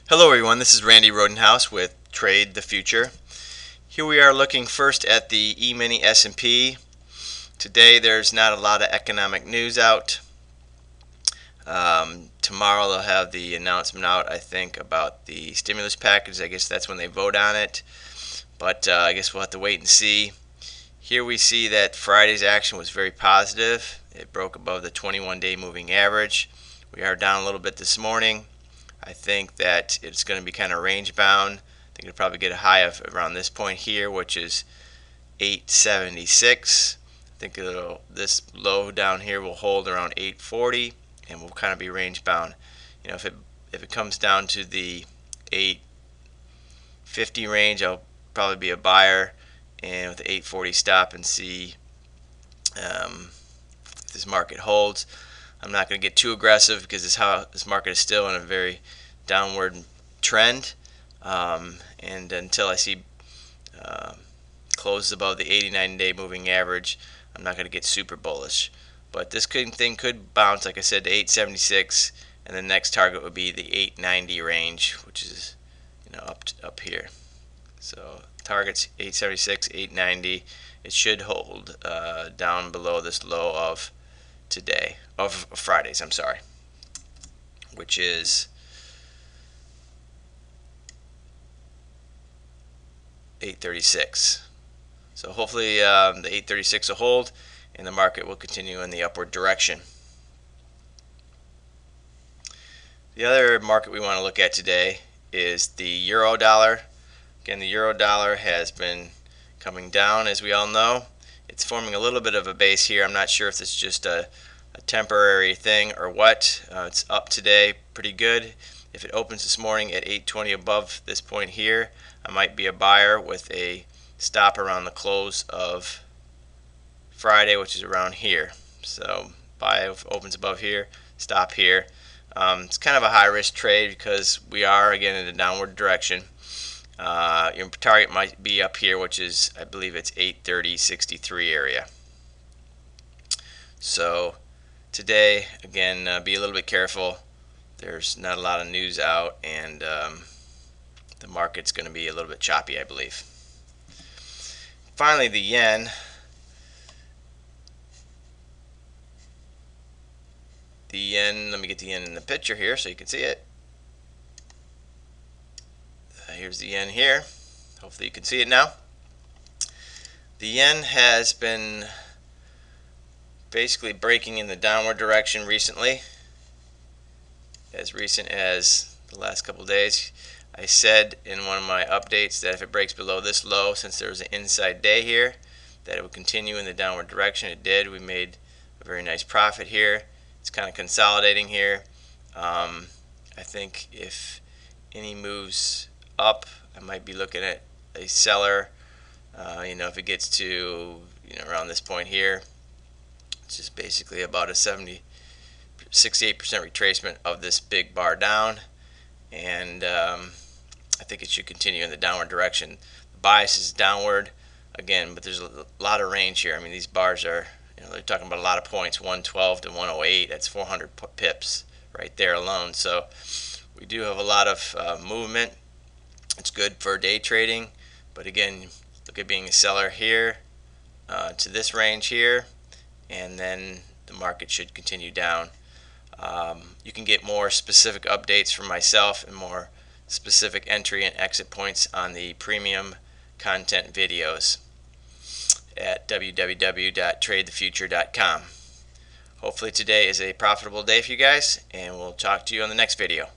Hello everyone, this is Randy Rodenhouse with Trade the Future. Here we are looking first at the E-mini S&P. Today there's not a lot of economic news out. Tomorrow they'll have the announcement out, I think, about the stimulus package. I guess that's when they vote on it. But I guess we'll have to wait and see. Here we see that Friday's action was very positive. It broke above the 21-day moving average. We are down a little bit this morning. I think that it's going to be kind of range bound. I think it'll probably get a high of around this point here, which is 876. I think this low down here will hold around 840, and will kind of be range bound. You know, if it comes down to the 850 range, I'll probably be a buyer, and with the 840 stop and see if this market holds. I'm not going to get too aggressive because this market is still in a very downward trend, and until I see closes above the 89-day moving average, I'm not going to get super bullish. But this thing could bounce, like I said, to 876, and the next target would be the 890 range, which is up here. So targets 876, 890. It should hold down below this low of today, of Fridays, I'm sorry, which is 836. So hopefully the 836 will hold and the market will continue in the upward direction. The other market we want to look at today is the euro dollar. Again, the euro dollar has been coming down, as we all know. It's forming a little bit of a base here. I'm not sure if it's just a temporary thing or what. It's up today pretty good. If it opens this morning at 820 above this point here, I might be a buyer with a stop around the close of Friday, which is around here. So buy if it opens above here, stop here. It's kind of a high risk trade because we are again in a downward direction. Your target might be up here, which is, I believe it's 830.63 area. So today, again, be a little bit careful. There's not a lot of news out, and the market's going to be a little bit choppy, I believe. Finally, the yen. The yen, let me get the yen in the picture here so you can see it. Here's the yen here. Hopefully you can see it now. The yen has been basically breaking in the downward direction recently, as recent as the last couple of days. I said in one of my updates that if it breaks below this low, since there was an inside day here, that it would continue in the downward direction. It did. We made a very nice profit here. It's kind of consolidating here. I think if any moves up, I might be looking at a seller. If it gets to around this point here, it's just basically about a 68% retracement of this big bar down, and I think it should continue in the downward direction. The bias is downward again, but there's a lot of range here. I mean, these bars are, they're talking about a lot of points, 112 to 108. That's 400 pips right there alone. So we do have a lot of movement. It's good for day trading, but again, look at being a seller here to this range here, and then the market should continue down. You can get more specific updates from myself and more specific entry and exit points on the premium content videos at www.tradethefuture.com. Hopefully today is a profitable day for you guys, and we'll talk to you on the next video.